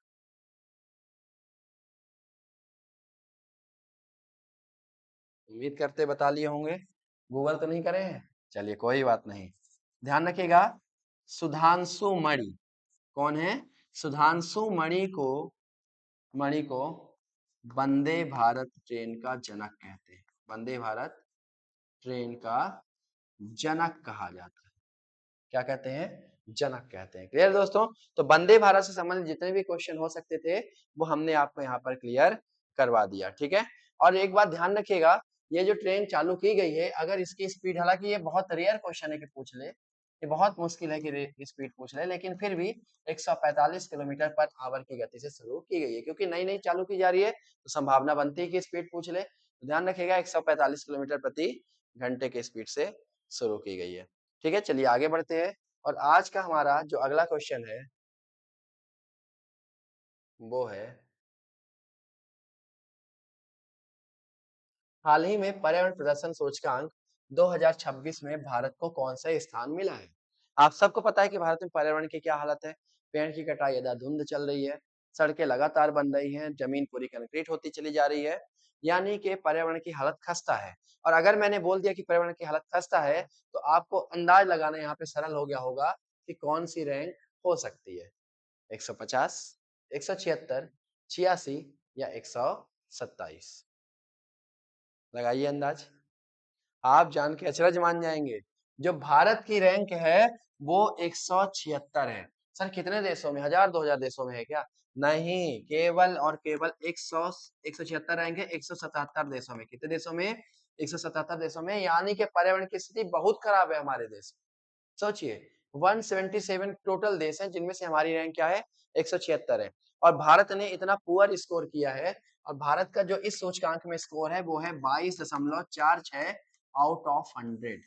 उम्मीद करते बता लिए होंगे। गूगल तो नहीं करे हैं? चलिए कोई बात नहीं, ध्यान रखिएगा। सुधांशु मणि। कौन है? सुधांशु मणि को वंदे भारत ट्रेन का जनक कहते हैं। वंदे भारत ट्रेन का जनक कहा जाता है। क्या कहते हैं? जनक कहते हैं। क्लियर दोस्तों? तो वंदे भारत से संबंधित जितने भी क्वेश्चन हो सकते थे वो हमने आपको यहाँ पर क्लियर करवा दिया। ठीक है, और एक बात ध्यान रखिएगा, ये जो ट्रेन चालू की गई है, अगर इसकी स्पीड, हालांकि ये बहुत रेयर क्वेश्चन है कि पूछ ले, ये बहुत मुश्किल है कि स्पीड पूछ ले, लेकिन फिर भी 145 किलोमीटर पर आवर की गति से शुरू की गई है, क्योंकि नई नई चालू की जा रही है तो संभावना बनती है कि स्पीड पूछ ले। तो ध्यान रखिएगा 145 किलोमीटर प्रति घंटे के स्पीड से शुरू की गई है। ठीक है, चलिए आगे बढ़ते हैं। और आज का हमारा जो अगला क्वेश्चन है वो है, हाल ही में पर्यावरण प्रदर्शन सूचकांक 2026 में भारत को कौन सा स्थान मिला है? आप सबको पता है कि भारत में पर्यावरण की क्या हालत है। पेड़ की कटाई अंधाधुंध चल रही है, सड़कें लगातार बन रही हैं, जमीन पूरी कंक्रीट होती चली जा रही है, यानी कि पर्यावरण की हालत खस्ता है। और अगर मैंने बोल दिया कि पर्यावरण की हालत खस्ता है, तो आपको अंदाज लगाना यहाँ पे सरल हो गया होगा कि कौन सी रैंक हो सकती है। 150, 176, 86 या 127? लगाइए अंदाज। आप जान के अचरज मान जाएंगे, जो भारत की रैंक है वो 176 है। सर कितने देशों में? 1000-2000 देशों में है क्या? नहीं, केवल और केवल 176 रैंक है 177 देशों में। कितने देशों में? 177 देशों में। यानी कि पर्यावरण की स्थिति बहुत खराब है हमारे देश में। सोचिए, 177 टोटल देश हैं जिनमें से हमारी रैंक क्या है? 176 है। और भारत ने इतना पुअर स्कोर किया है, और भारत का जो इस सूचकांक में स्कोर है वो है 22.46 आउट ऑफ 100।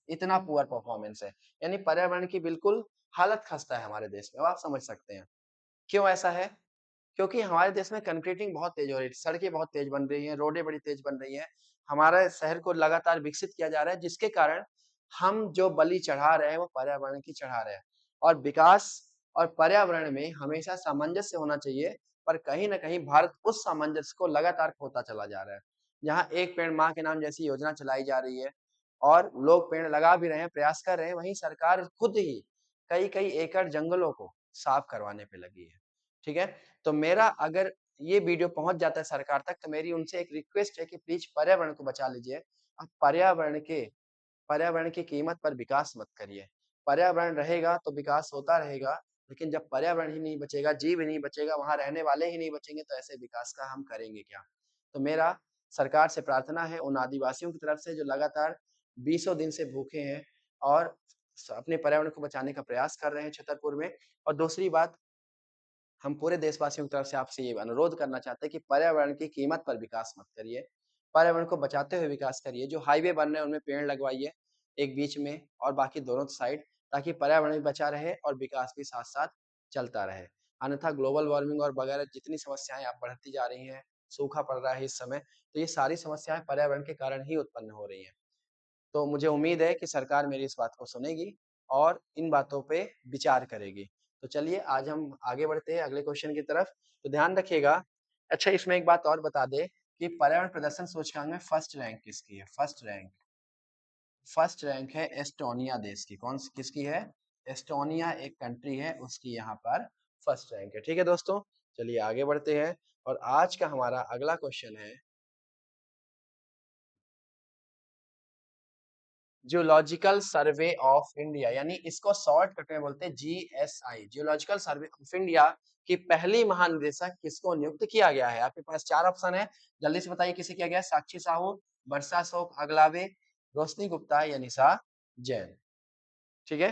इतना पुअर परफॉर्मेंस है, यानी पर्यावरण की बिल्कुल हालत खस्ता है हमारे देश में। अब आप समझ सकते हैं क्यों ऐसा है। क्योंकि हमारे देश में कंक्रीटिंग बहुत तेज हो रही है, सड़कें बहुत तेज बन रही हैं, रोडें बड़ी तेज बन रही हैं, हमारे शहर को लगातार विकसित किया जा रहा है, जिसके कारण हम जो बलि चढ़ा रहे हैं वो पर्यावरण की चढ़ा रहे हैं। और विकास और पर्यावरण में हमेशा सामंजस्य होना चाहिए, पर कहीं ना कहीं भारत उस सामंजस्य को लगातार खोता चला जा रहा है। जहाँ एक पेड़ माँ के नाम जैसी योजना चलाई जा रही है और लोग पेड़ लगा भी रहे हैं, प्रयास कर रहे हैं, वहीं सरकार खुद ही कई कई एकड़ जंगलों को साफ करवाने पे लगी है। ठीक है, तो मेरा अगर ये वीडियो पहुंच जाता है सरकार तक, तो मेरी उनसे एक रिक्वेस्ट है कि प्लीज पर्यावरण को बचा लीजिए। आप पर्यावरण की कीमत पर विकास मत करिए। पर्यावरण रहेगा तो विकास होता रहेगा, लेकिन जब पर्यावरण ही नहीं बचेगा, जीव ही नहीं बचेगा, वहां रहने वाले ही नहीं बचेंगे, तो ऐसे विकास का हम करेंगे क्या? तो मेरा सरकार से प्रार्थना है उन आदिवासियों की तरफ से जो लगातार बीसों दिन से भूखे हैं और अपने पर्यावरण को बचाने का प्रयास कर रहे हैं छतरपुर में। और दूसरी बात, हम पूरे देशवासियों की तरफ से आपसे ये अनुरोध करना चाहते हैं कि पर्यावरण की कीमत पर विकास मत करिए। पर्यावरण को बचाते हुए विकास करिए। जो हाईवे बन रहे हैं उनमें पेड़ लगवाइए, एक बीच में और बाकी दोनों साइड, ताकि पर्यावरण भी बचा रहे और विकास भी साथ-साथ चलता रहे। अन्यथा ग्लोबल वार्मिंग और वगैरह जितनी समस्याएँ अब बढ़ती जा रही हैं, सूखा पड़ रहा है इस समय, तो ये सारी समस्याएँ पर्यावरण के कारण ही उत्पन्न हो रही हैं। तो मुझे उम्मीद है कि सरकार मेरी इस बात को सुनेगी और इन बातों पे विचार करेगी। तो चलिए आज हम आगे बढ़ते हैं अगले क्वेश्चन की तरफ। तो ध्यान रखिएगा। अच्छा, इसमें एक बात और बता दें कि पर्यावरण प्रदर्शन सूचकांक में फर्स्ट रैंक किसकी है? फर्स्ट रैंक है एस्टोनिया देश की। कौन सी किसकी है? एस्टोनिया एक कंट्री है, उसकी यहाँ पर फर्स्ट रैंक है। ठीक है दोस्तों, चलिए आगे बढ़ते हैं और आज का हमारा अगला क्वेश्चन है जियोलॉजिकल सर्वे ऑफ इंडिया, यानी इसको शॉर्टकट में बोलते हैं GSI, geological survey of India की पहली महानिदेशक किसको नियुक्त किया गया है? आपके पास चार ऑप्शन है, जल्दी से बताइए किसे किया गया है? साक्षी साहू, वर्षा अशोक अगलावे, रोशनी गुप्ता या निशा जैन। ठीक है,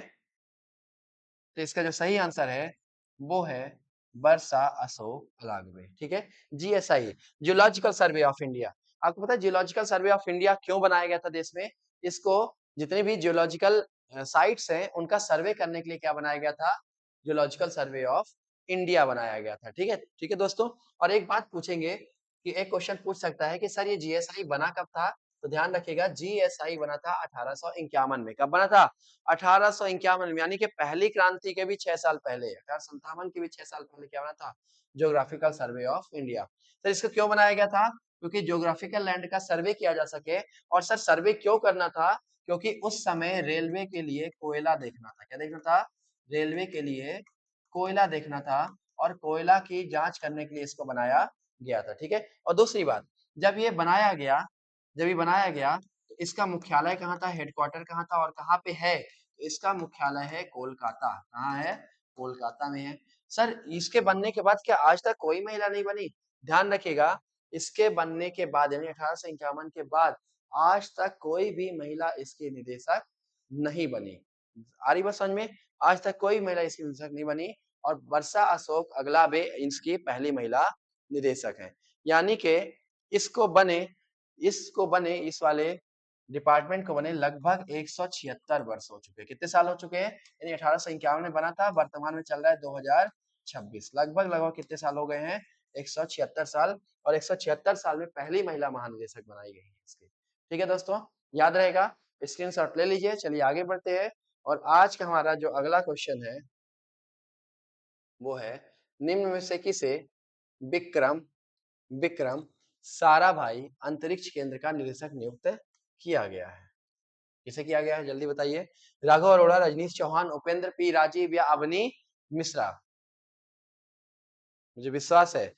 तो इसका जो सही आंसर है वो है वर्षा अशोक अलाग्वे। ठीक है, GSI, geological survey of India. आपको पता है जियोलॉजिकल सर्वे ऑफ इंडिया क्यों बनाया गया था देश में? इसको जितने भी जियोलॉजिकल साइट्स हैं उनका सर्वे करने के लिए क्या बनाया गया था? जियोलॉजिकल सर्वे ऑफ इंडिया बनाया गया था। ठीक है दोस्तों। और एक बात पूछेंगे कि एक क्वेश्चन पूछ सकता है कि सर ये जीएसआई बना कब था? तो ध्यान रखिएगा, जीएसआई बना था 1851 में। कब बना था? 1851 में, यानी कि पहली क्रांति के भी 6 साल पहले, 1857 के भी 6 साल पहले क्या बना था? Geographical survey of India. तो इसको क्यों बनाया गया था? क्योंकि ज्योग्राफिकल लैंड का सर्वे किया जा सके। और सर सर्वे क्यों करना था? क्योंकि उस समय रेलवे के लिए कोयला देखना था। क्या देखना था? रेलवे के लिए कोयला देखना था और कोयला की जांच करने के लिए इसको बनाया गया था। ठीक है, और दूसरी बात, जब ये बनाया गया जब ये बनाया गया तो इसका मुख्यालय कहाँ था? हेडक्वार्टर कहाँ था और कहाँ पे है? तो इसका मुख्यालय है कोलकाता। कहाँ है? कोलकाता में है। सर इसके बनने के बाद क्या आज तक कोई महिला नहीं बनी? ध्यान रखिएगा, इसके बनने के बाद यानी 1851 के बाद आज तक कोई भी महिला इसकी निदेशक नहीं बनी। आ रही बात समझ में? आज तक कोई महिला इसकी निदेशक नहीं बनी और वर्षा अशोक अगलाबे इसकी पहली महिला निदेशक है। यानी कि इसको बने इसको बने इस वाले डिपार्टमेंट को बने लगभग 176 वर्ष हो चुके हैं। कितने साल हो चुके हैं? यानी 1851 में बना था, वर्तमान में चल रहा है 2026। लगभग कितने साल हो गए हैं? 176 साल। और 176 साल में पहली महिला महानिदेशक बनाई गई है इसकी। ठीक है दोस्तों, याद रहेगा, स्क्रीनशॉट ले लीजिए। चलिए आगे बढ़ते हैं और आज का हमारा जो अगला क्वेश्चन है वो है निम्न में से किसे विक्रम विक्रम साराभाई अंतरिक्ष केंद्र का निदेशक नियुक्त किया गया है? किसे किया गया है जल्दी बताइए? राघव अरोड़ा, रजनीश चौहान, उपेंद्र पी राजीव या अवनी मिश्रा? मुझे विश्वास है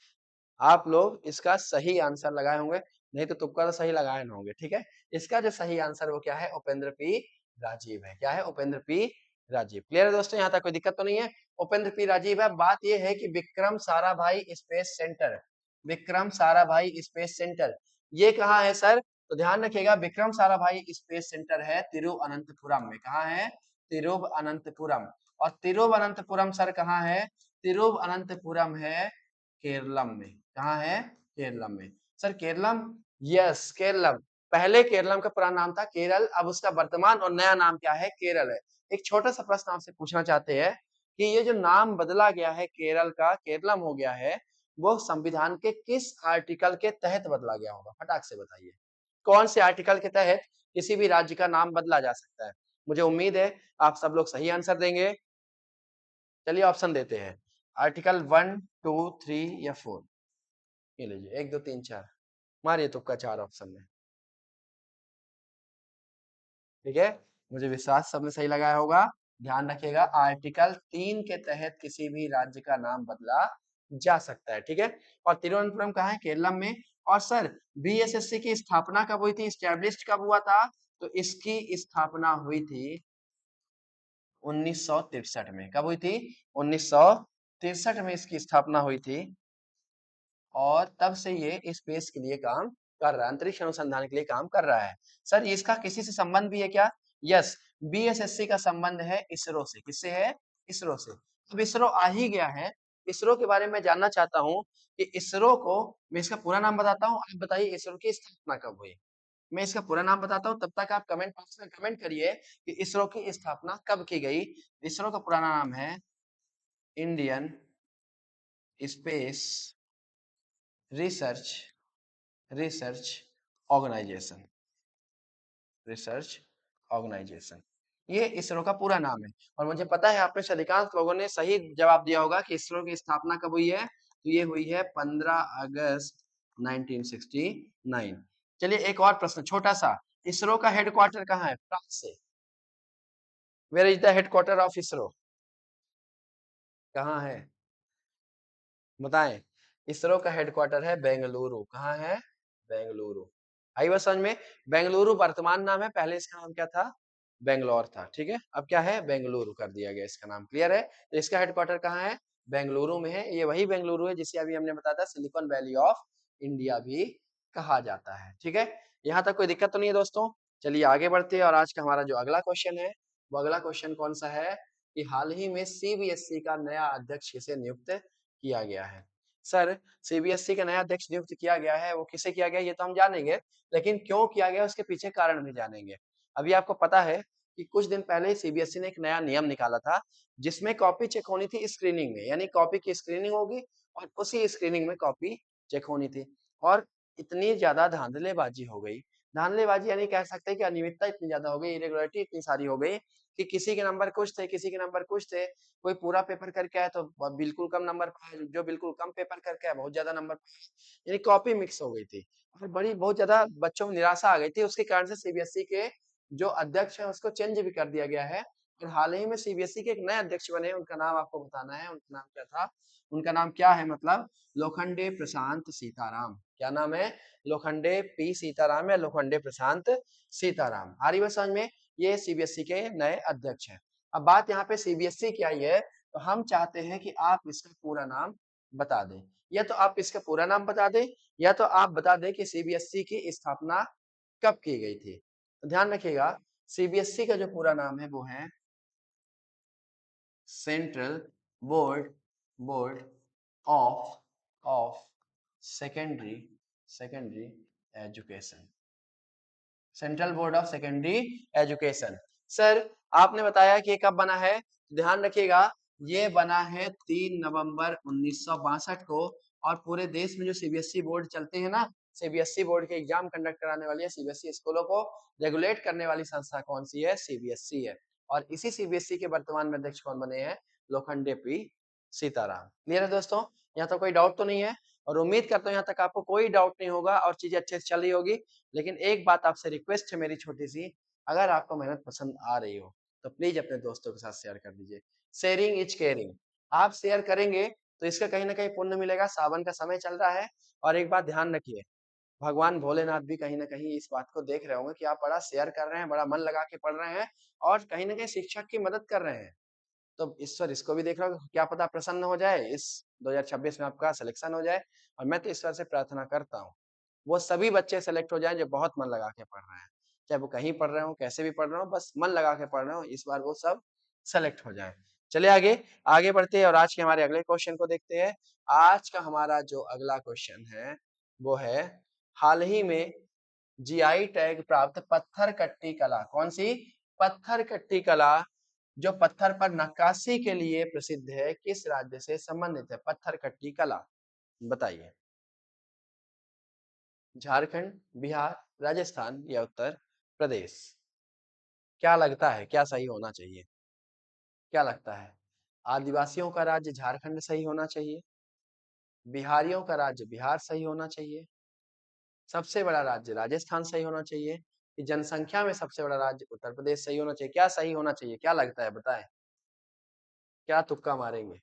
आप लोग इसका सही आंसर लगाए होंगे, नहीं तो तुक्का तो सही लगाए ना होंगे। ठीक है, इसका जो सही आंसर वो क्या है? उपेंद्र पी राजीव है। क्या है? उपेंद्र पी राजीव। क्लियर है दोस्तों, यहाँ तक कोई दिक्कत तो नहीं है? उपेंद्र पी राजीव है। बात ये है कि विक्रम साराभाई स्पेस सेंटर ये कहाँ है सर? तो ध्यान रखिएगा, विक्रम साराभाई स्पेस सेंटर है तिरुवनंतपुरम में। कहाँ है? तिरुवनंतपुरम। और तिरुवनंतपुरम सर कहाँ है? तिरुवनंतपुरम है केरलम में। कहाँ है? केरलम में। Sir Keralam, yes Keralam. पहले केरलम का पुराना नाम था केरल, अब उसका वर्तमान और नया नाम क्या है? केरल है। एक छोटा सा प्रश्न आपसे पूछना चाहते हैं कि ये जो नाम बदला गया है केरल का केरलम हो गया है, वो संविधान के किस आर्टिकल के तहत बदला गया होगा? फटाक से बताइए, कौन से आर्टिकल के तहत किसी भी राज्य का नाम बदला जा सकता है? मुझे उम्मीद है आप सब लोग सही आंसर देंगे। चलिए ऑप्शन देते हैं, आर्टिकल 1, 2, 3 या 4। ये लीजिए 1, 2, 3, 4, मारिए तुक्का चार ऑप्शन में। ठीक है, मुझे विश्वास सबने सही लगाया होगा। ध्यान रखिएगा, आर्टिकल 3 के तहत किसी भी राज्य का नाम बदला जा सकता है। ठीक है, और तिरुवनंतपुरम कहाँ है? केरलम में। और सर बीएसएससी की स्थापना कब हुई थी? स्टैब्लिश्ड कब हुआ था? तो इसकी स्थापना हुई थी 1963 में। कब हुई थी? 1963 में इसकी स्थापना हुई थी। और तब से ये स्पेस के लिए काम कर रहा है, अंतरिक्ष अनुसंधान के लिए काम कर रहा है। सर इसका किसी से संबंध भी है क्या? यस, बीएसएससी का संबंध है इसरो से। किससे है? इसरो से। अब इसरो आ ही गया है, इसरो के बारे में जानना चाहता हूँ कि इसरो को मैं इसका पूरा नाम बताता हूँ, आप बताइए इसरो की स्थापना कब हुई? मैं इसका पूरा नाम बताता हूँ, तब तक आप कमेंट बॉक्स में कमेंट करिए कि इसरो की स्थापना कब की गई। इसरो का पुराना नाम है Indian space research research organisation. Research organisation, ये इसरो का पूरा नाम है। और मुझे पता है आप में से अधिकांश लोगों ने सही जवाब दिया होगा कि इसरो की स्थापना कब हुई है, तो ये हुई है 15 अगस्त 1969। चलिए एक और प्रश्न छोटा सा, इसरो का हेडक्वार्टर कहाँ है? फ्रांस से। Where is the headquarter of ISRO? कहाँ है बताएं? इसरो का हेडक्वार्टर है बेंगलुरु। कहाँ है? बेंगलुरु। आई बात समझ में? बेंगलुरु वर्तमान नाम है, पहले इसका नाम क्या था? बेंगलोर था। ठीक है, अब क्या है? बेंगलुरु कर दिया गया इसका नाम। क्लियर है? तो इसका हेडक्वार्टर कहाँ है? बेंगलुरु में है। ये वही बेंगलुरु है जिसे अभी हमने बताया था सिलिकॉन वैली ऑफ इंडिया भी कहा जाता है। ठीक है, यहाँ तक कोई दिक्कत तो नहीं है दोस्तों? चलिए आगे बढ़ते हैं और आज का हमारा जो अगला क्वेश्चन है, वो अगला क्वेश्चन कौन सा है कि हाल ही में सीबीएसई का नया अध्यक्ष किसे नियुक्त किया गया है? सर सीबीएसई का नया अध्यक्ष नियुक्त किया गया है, वो किसे किया गया ये तो हम जानेंगे, लेकिन क्यों किया गया उसके पीछे कारण भी जानेंगे। अभी आपको पता है कि कुछ दिन पहले सीबीएसई ने एक नया नियम निकाला था जिसमें कॉपी चेक होनी थी स्क्रीनिंग में, यानी कॉपी की स्क्रीनिंग होगी और उसी स्क्रीनिंग में कॉपी चेक होनी थी। और इतनी ज्यादा धांधलेबाजी हो गई, धांधलेबाजी यानी कह सकते हैं कि अनियमितता इतनी ज्यादा हो गई, इरेगुलरिटी इतनी सारी हो गई कि किसी के नंबर कुछ थे, किसी के नंबर कुछ थे। कोई पूरा पेपर करके आया तो बिल्कुल कम नंबर पाया, जो बिल्कुल कम पेपर करके आया बहुत ज्यादा नंबर पाया, यानी कॉपी मिक्स हो गई थी और बड़ी बहुत ज्यादा बच्चों में निराशा आ गई थी। उसके कारण से सीबीएसई के जो अध्यक्ष है उसको चेंज भी कर दिया गया है और हाल ही में सीबीएसई के एक नए अध्यक्ष बने हैं, उनका नाम आपको बताना है। उनका नाम क्या था? उनका नाम क्या है मतलब लोखंडे प्रशांत सीताराम। क्या नाम है? लोखंडे पी सीताराम या लोखंडे प्रशांत सीताराम। आ रही बात समझ में? ये सीबीएसई के नए अध्यक्ष हैं। अब बात यहाँ पे सीबीएसई की आई है, तो हम चाहते हैं कि आप इसका पूरा नाम बता दें। या तो आप इसका पूरा नाम बता दें या तो आप बता दें कि सीबीएसई की स्थापना कब की गई थी। तो ध्यान रखिएगा सीबीएसई का जो पूरा नाम है वो है central board board of of secondary secondary education. Central board of secondary education. Sir आपने बताया कि ये कब बना है, ध्यान रखिएगा ये बना है 3 नवंबर 1962 को। और पूरे देश में जो सीबीएसई बोर्ड चलते हैं ना, सीबीएसई बोर्ड के एग्जाम कंडक्ट कराने वाली है, सीबीएसई स्कूलों को रेगुलेट करने वाली संस्था कौन सी है? सीबीएसई है। और इसी सीबीएसई के वर्तमान में अध्यक्ष कौन बने हैं? लोखंडे पी सीताराम। क्लियर है दोस्तों? यहाँ तो कोई डाउट तो नहीं है और उम्मीद करता हूँ यहाँ तक आपको कोई डाउट नहीं होगा और चीजें अच्छे से चल रही होगी। लेकिन एक बात आपसे रिक्वेस्ट है मेरी छोटी सी, अगर आपको मेहनत पसंद आ रही हो तो प्लीज अपने दोस्तों के साथ शेयर कर दीजिए। Sharing is caring. आप शेयर करेंगे तो इसका कहीं ना कहीं पुण्य मिलेगा। सावन का समय चल रहा है और एक बात ध्यान रखिए, भगवान भोलेनाथ भी कहीं ना कहीं इस बात को देख रहे होंगे कि आप बड़ा शेयर कर रहे हैं, बड़ा मन लगा के पढ़ रहे हैं और कहीं ना कहीं शिक्षक की मदद कर रहे हैं। तो ईश्वर इसको भी देख रहा होगा, क्या पता प्रसन्न हो जाए, इस 2026 में आपका सिलेक्शन हो जाए। और मैं तो ईश्वर से प्रार्थना करता हूँ वो सभी बच्चे सेलेक्ट हो जाएं जो बहुत मन लगा के पढ़ रहे हैं, चाहे वो कहीं पढ़ रहे हो, कैसे भी पढ़ रहे हो, बस मन लगा के पढ़ रहे हो, इस बार वो सब सेलेक्ट हो जाए। चलिए आगे आगे बढ़ते हैं और आज के हमारे अगले क्वेश्चन को देखते हैं। आज का हमारा जो अगला क्वेश्चन है वो है हाल ही में जीआई टैग प्राप्त पत्थर कट्टी कला। कौन सी? पत्थर कट्टी कला जो पत्थर पर नक्काशी के लिए प्रसिद्ध है, किस राज्य से संबंधित है पत्थर कट्टी कला? बताइए। झारखंड, बिहार, राजस्थान या उत्तर प्रदेश? क्या लगता है क्या सही होना चाहिए? क्या लगता है? आदिवासियों का राज्य झारखंड सही होना चाहिए, बिहारियों का राज्य बिहार सही होना चाहिए, सबसे बड़ा राज्य राजस्थान सही होना चाहिए, कि जनसंख्या में सबसे बड़ा राज्य उत्तर प्रदेश सही होना चाहिए? क्या सही होना चाहिए, क्या लगता है बताएं? क्या तुक्का मारेंगे?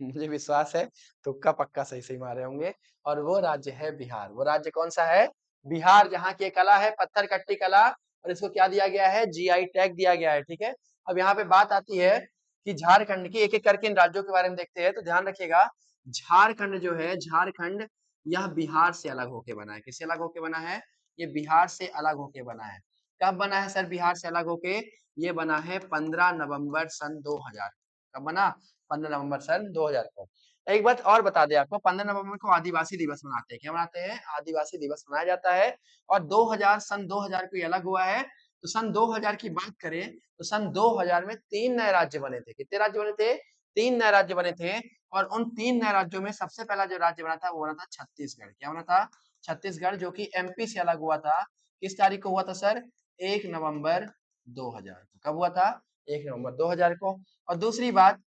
मुझे विश्वास है तुक्का पक्का सही सही मारे होंगे और वो राज्य है बिहार। वो राज्य कौन सा है? बिहार, जहाँ की कला है पत्थर कट्टी कला और इसको क्या दिया गया है? जीआई टैग दिया गया है। ठीक है, अब यहाँ पे बात आती है कि झारखंड की, एक एक करके इन राज्यों के बारे में देखते हैं। तो ध्यान रखिएगा झारखंड जो है, झारखंड यह बिहार से अलग होके बना है। किससे अलग होके बना है? ये बिहार से अलग होके बना है। कब बना है सर बिहार से अलग होके? ये बना है 15 नवंबर सन 2000। कब बना? 15 नवंबर सन 2000 को। एक बात और बता दें आपको, 15 नवंबर को आदिवासी दिवस मनाते हैं। क्या मनाते हैं? आदिवासी दिवस मनाया जाता है। और 2000 सन 2000 को ये अलग हुआ है। तो सन 2000 की बात करें तो सन 2000 में 3 नए राज्य बने थे। कितने राज्य बने थे? 3 नए राज्य बने थे। और उन 3 नए राज्यों में सबसे पहला जो राज्य बना था वो बना था छत्तीसगढ़। क्या बना था? छत्तीसगढ़, जो कि एमपी से अलग हुआ था। किस तारीख को हुआ था सर? 1 नवंबर 2000 को। कब हुआ था? 1 नवंबर 2000 को। और दूसरी बात,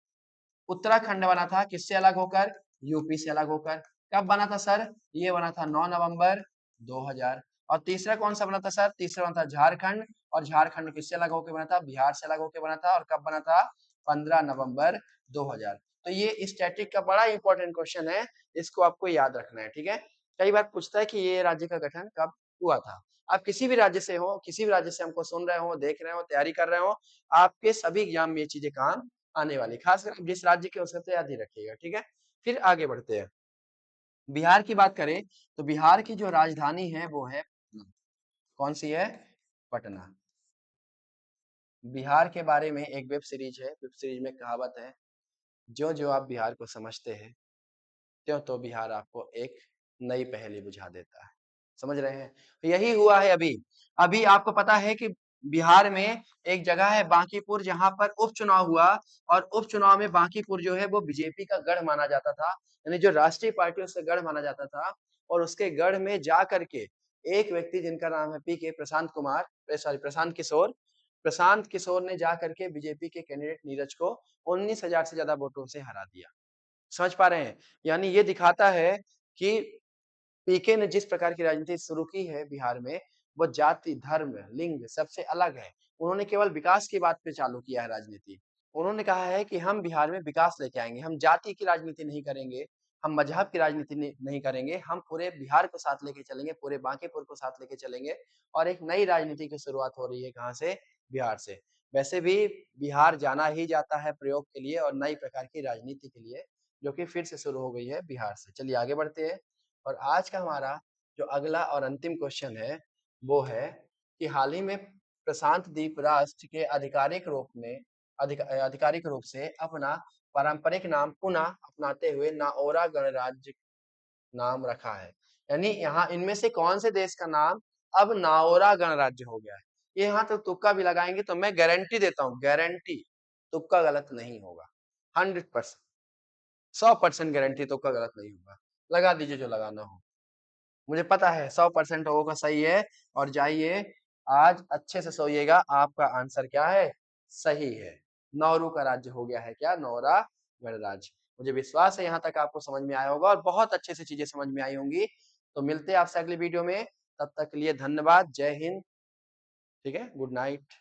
उत्तराखंड बना था किससे अलग होकर? यूपी से अलग होकर। कब बना था सर? ये बना था 9 नवंबर 2000। और तीसरा कौन सा बना था सर? तीसरा बना था झारखंड। और झारखंड किससे अलग होकर बना था? बिहार से अलग होकर बना था। और कब बना था? 15 नवंबर 2000। तो ये स्टैटिक का बड़ा इंपॉर्टेंट क्वेश्चन है, इसको आपको याद रखना है, ठीक है। कई बार पूछता है कि ये राज्य का गठन कब हुआ था। आप किसी भी राज्य से हो, किसी भी राज्य से हमको सुन रहे हो, देख रहे हो, तैयारी कर रहे हो, आपके सभी एग्जाम में ये चीजें काम आने वाली। खासकर जिस राज्य के उसका तो याद ही रखिएगा, ठीक है। फिर आगे बढ़ते हैं। बिहार की बात करें तो बिहार की जो राजधानी है वो है पटना। कौन सी है? पटना। बिहार के बारे में एक वेब सीरीज है, वेब सीरीज में कहावत है, जो जो आप बिहार को समझते हैं त्यों तो बिहार आपको एक नई पहेली बुझा देता है। समझ रहे हैं? तो यही हुआ है अभी। अभी आपको पता है कि बिहार में एक जगह है बांकीपुर, जहां पर उपचुनाव हुआ। और उपचुनाव में बांकीपुर जो है वो बीजेपी का गढ़ माना जाता था, यानी जो राष्ट्रीय पार्टी उसका गढ़ माना जाता था। और उसके गढ़ में जा करके एक व्यक्ति जिनका नाम है पीके प्रशांत कुमार, सॉरी प्रशांत किशोर, प्रशांत किशोर ने जा करके बीजेपी के कैंडिडेट नीरज को 19,000 से ज्यादा वोटों से हरा दिया। समझ पा रहे हैं? यानी ये दिखाता है कि पीके ने जिस प्रकार की राजनीति शुरू की है बिहार में, वो जाति, धर्म, लिंग सबसे अलग है। उन्होंने केवल विकास की बात पे चालू किया है राजनीति। उन्होंने कहा है कि हम बिहार में विकास लेके आएंगे, हम जाति की राजनीति नहीं करेंगे, हम मजहब की राजनीति नहीं करेंगे, हम पूरे बिहार को साथ लेके चलेंगे, पूरे बांकीपुर को साथ लेके चलेंगे। और एक नई राजनीति की शुरुआत हो रही है कहाँ से? बिहार से। वैसे भी बिहार जाना ही जाता है प्रयोग के लिए और नई प्रकार की राजनीति के लिए, जो कि फिर से शुरू हो गई है बिहार से। चलिए आगे बढ़ते हैं। और आज का हमारा जो अगला और अंतिम क्वेश्चन है वो है कि हाल ही में प्रशांत द्वीप राष्ट्र के आधिकारिक रूप से अपना पारंपरिक नाम पुनः अपनाते हुए नाओरा गणराज्य नाम रखा है। यानी यहाँ इनमें से कौन से देश का नाम अब नाओरा गणराज्य हो गया है? ये यहाँ तो तुक्का भी लगाएंगे तो मैं गारंटी देता हूँ, गारंटी तुक्का गलत नहीं होगा। 100%, 100% गारंटी तुक्का गलत नहीं होगा। लगा दीजिए जो लगाना हो। मुझे पता है 100% लोगों का सही है। और जाइए आज अच्छे से सोइएगा, आपका आंसर क्या है? सही है। नौरू का राज्य हो गया है क्या? नौरा गणराज्य। मुझे विश्वास है यहाँ तक आपको समझ में आया होगा और बहुत अच्छे से चीजें समझ में आई होंगी। तो मिलते हैं आपसे अगली वीडियो में, तब तक के लिए धन्यवाद। जय हिंद। ठीक है, गुड नाइट।